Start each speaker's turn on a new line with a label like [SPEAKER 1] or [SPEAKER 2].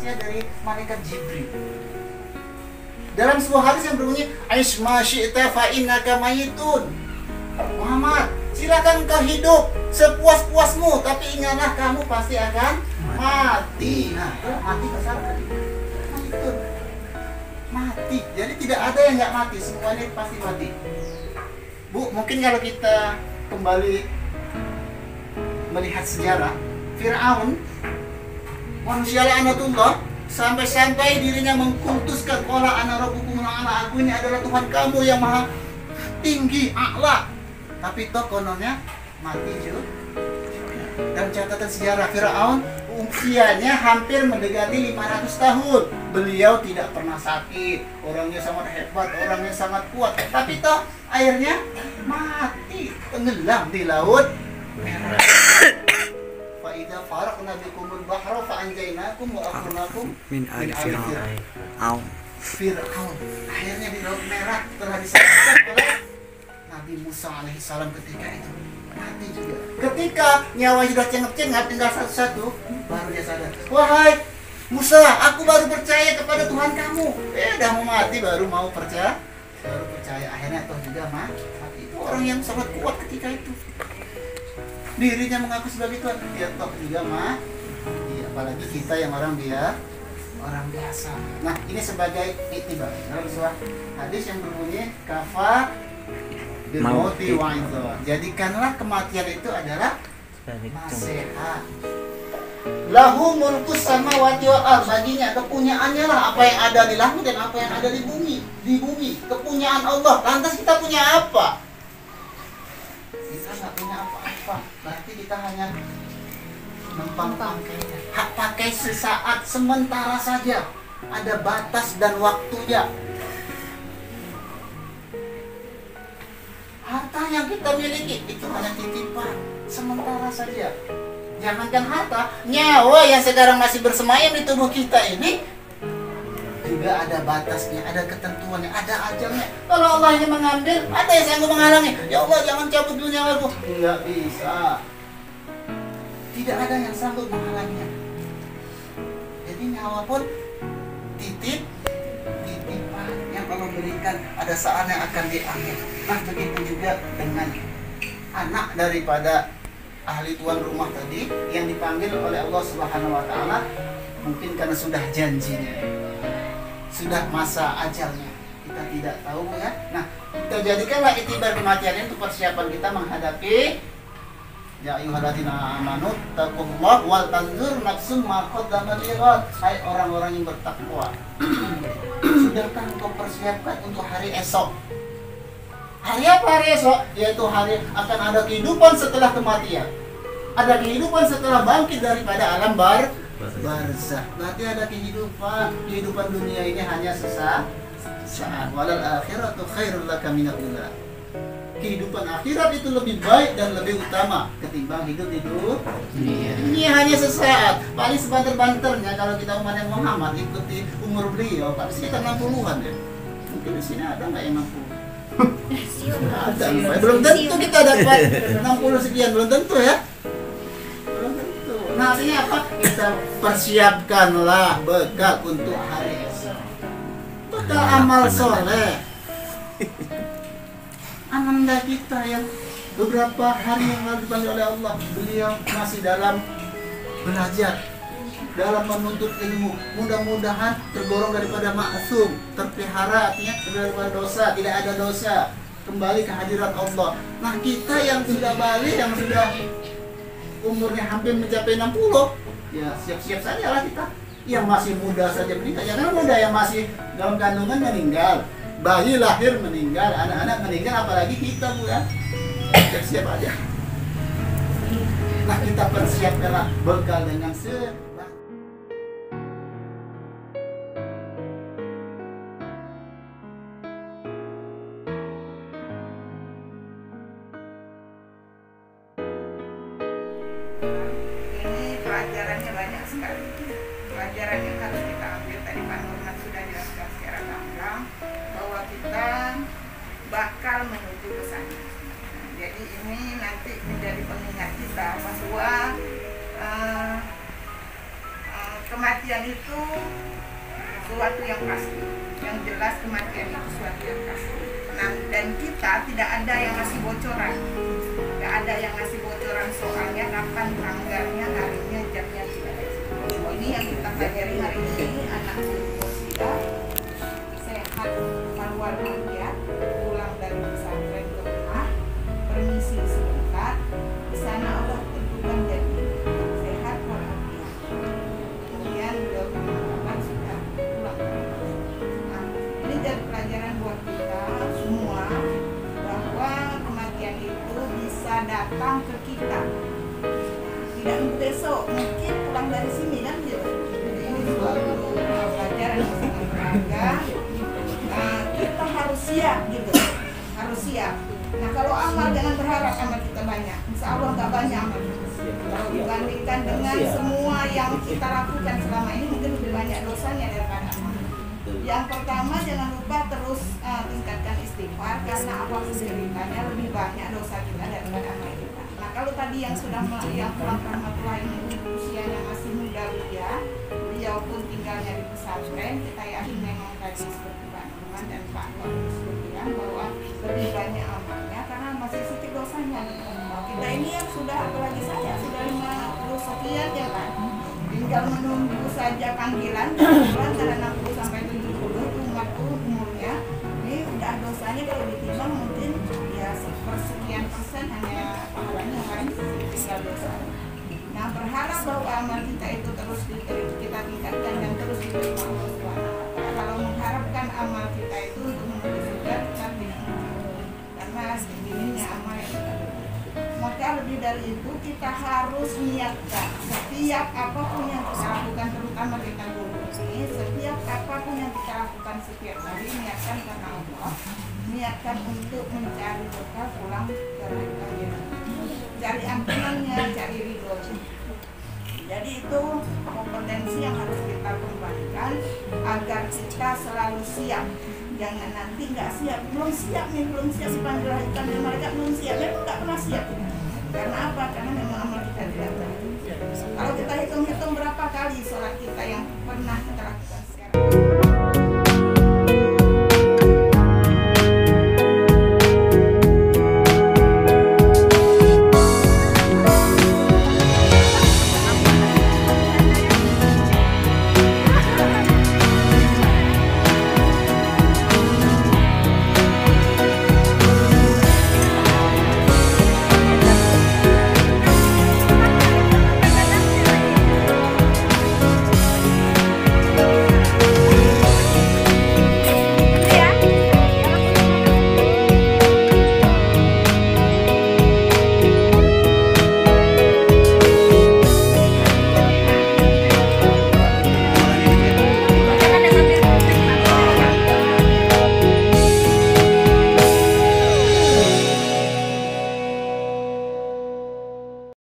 [SPEAKER 1] nasihat dari malaikat Jibril. Dalam sebuah hadis yang berbunyi, "Aish ma syi'ta fa innaka mayitun." Muhammad, silakan kau hidup sepuas-puasmu, tapi ingatlah kamu pasti akan mati. Nah, mati besar tadi. Mayitun. Mati. Jadi tidak ada yang nggak mati, semuanya pasti mati. Bu, mungkin kalau kita kembali melihat sejarah, Fir'aun, manusia la'anatullah, sampai-sampai dirinya mengkultuskan qala ana rabbukum ala, aku ini adalah Tuhan kamu yang maha tinggi, a'la. Tapi toh kononnya mati juga. Dan catatan sejarah, Fir'aun usianya hampir mendekati 500 tahun. Beliau tidak pernah sakit, orangnya sangat hebat, orangnya sangat kuat. Tapi toh airnya mati, tenggelam di laut merah. Fa idza faraqna bikumul bahra fa anjaynakum wa akhrajakum
[SPEAKER 2] min ali Fir'aun.
[SPEAKER 1] Fir'aun akhirnya di laut merah telah diselamatkan oleh Nabi Musa alaihissalam ketika itu. Mati juga. Ketika nyawa sudah cengap-cengap tinggal satu-satu, baru dia sadar. Wahai Musa, aku baru percaya kepada Tuhan kamu. Udah mau mati baru mau percaya. Baru percaya. Akhirnya toh juga mati. Itu orang yang sangat kuat ketika itu. Dirinya mengaku sebagai Tuhan. Dia toh juga mati. Apalagi kita yang orang biasa. Nah, ini sebagai iktibar. Dalam sebuah hadis yang berbunyi kafa Bimauti wa'idha. Jadikanlah kematian itu adalah nasihat. Lahu mulkus samawati wal ardh. Baginya kepunyaannya lah apa yang ada di langit dan apa yang ada di bumi. Di bumi kepunyaan Allah. Lantas kita punya apa? Kita nggak punya apa-apa. Berarti kita hanya numpang pakainya. Hak pakai sesaat, sementara saja. Ada batas dan waktunya. Harta yang kita miliki itu hanya titipan sementara saja. Jangankan harta, nyawa yang sekarang masih bersemayam di tubuh kita ini juga ada batasnya, ada ketentuannya, ada ajalnya. Kalau Allah yang mengambil, ada yang sanggup menghalangi. Ya Allah, jangan cabut dulu nyawaku. Enggak bisa. Tidak ada yang sanggup menghalanginya. Jadi nyawa pun titip yang Allah berikan, ada saatnya akan diambil. Nah, begitu juga dengan anak daripada ahli tuan rumah tadi yang dipanggil oleh Allah Subhanahu wa taala, mungkin karena sudah janjinya, sudah masa ajalnya, kita tidak tahu ya. Nah, kita jadikanlah iktibar kematian itu persiapan kita menghadapi ya ayyuhalladzina amanu taqullaha wal tanzur nafsum ma qaddamat lighad. Hai orang-orang yang bertakwa, sudahkah engkau persiapkan untuk hari esok? Hari apa hari esok? Yaitu hari akan ada kehidupan setelah kematian. Ada kehidupan setelah bangkit daripada alam barzah. Berarti ada kehidupan dunia ini hanya sesaat. Walal akhiratu khairul laka minad dunya. Kehidupan akhirat itu lebih baik dan lebih utama ketimbang hidup di dunia. Ini hanya sesaat. Paling sebanter-banternya kalau kita umatnya Muhammad ikuti umur beliau, paling sekitar 60-an ya. Mungkin di sini ada nggak yang 60? Ada, belum tentu kita dapat 60 sekian, belum tentu ya. Belum tentu. Nah, artinya apa? Kita persiapkanlah bekal untuk hari esok. Bekal amal soleh. Ananda kita yang beberapa hari yang lalu dipanggil oleh Allah, beliau masih dalam belajar, dalam menuntut ilmu. Mudah-mudahan tergolong daripada maksum, terpelihara, artinya daripada dosa, tidak ada dosa, kembali ke hadirat Allah. Nah, kita yang sudah balik, yang sudah umurnya hampir mencapai 60, ya siap-siap saja lah kita. Yang masih muda saja meninggal, jangan muda, yang masih dalam kandungan meninggal, bayi lahir meninggal, anak-anak meninggal, apalagi kita Bu ya. Siap-siap aja. Nah, kita persiapkanlah bekal dengan
[SPEAKER 3] pelajarannya banyak sekali. Pelajaran yang harus kita ambil tadi Pak Nurman sudah jelaskan secara gamblang bahwa kita bakal menuju ke sana. Nah, jadi ini nanti menjadi pengingat kita bahwa kematian itu suatu yang pasti, yang jelas kematian itu suatu yang pasti. Nah, dan kita tidak ada yang ngasih bocoran, nggak ada yang ngasih bocoran soalnya kapan tanggalnya, harinya, jamnya, tidak ada. Ini yang kita pelajari hari ini, anak usia sehat walafiat, pulang dari pesantren ke rumah, permisi sebentar, di sana Allah tentukan janji sehat walafiat. Kemudian beliau mengatakan sudah pulang ke rumah. Nah, ini jadi pelajaran buat kita semua bahwa kematian itu bisa datang ke kita. Tidak besok, mungkin pulang dari sini kan gitu. Jadi ini suatu pelajaran yang sangat berharga. Kita harus siap gitu, harus siap. Nah kalau amal jangan berharap amal kita banyak. Insya Allah nggak banyak amal kita. Kalau dibandingkan dengan semua yang kita lakukan selama ini mungkin lebih banyak dosanya daripada amal. Yang pertama jangan lupa terus tingkatkan istighfar karena Allah ceritanya lebih banyak dosa kita daripada amal kita. Nah kalau tadi yang sudah yang pulang rahmatullah ini usianya masih muda beliau pun tinggalnya di pesantren, kita yakin memang tadi seperti Pak Nurman dan Pak Nur bilang bahwa lebih banyak amalnya karena masih sedikit dosanya. Nah, kita ini yang sudah, apalagi saya sudah 50 sekian ya kan, tinggal menunggu saja panggilan antara 60 sampai 70 umurnya. Ini udah dosanya kalau ditimbang mungkin ya sepersekian persen hanya pahalanya lain tinggal dosa. Nah berharap bahwa amal kita itu terus kita tingkatkan dan terus diterima Allah SWT. Kalau mengharapkan amal kita itu untuk menuju surga kita tidak karena sedihnya amal yang kita berikan. Maka lebih dari itu kita harus niatkan setiap apapun yang kita lakukan, terutama kita guru ini, setiap apapun yang kita lakukan setiap hari niatkan karena Allah, niatkan untuk mencari bekal pulang ke akhirat, cari ampunannya, cari ridhonya. Jadi itu kompetensi yang harus kita kembangkan agar kita selalu siap. Jangan nanti nggak siap, belum siap dipanggil ikan dan mereka belum siap, memang nggak pernah siap. Karena apa? Karena memang amal kita tidak baik. Kalau kita hitung-hitung berapa kali sholat kita yang pernah kita lakukan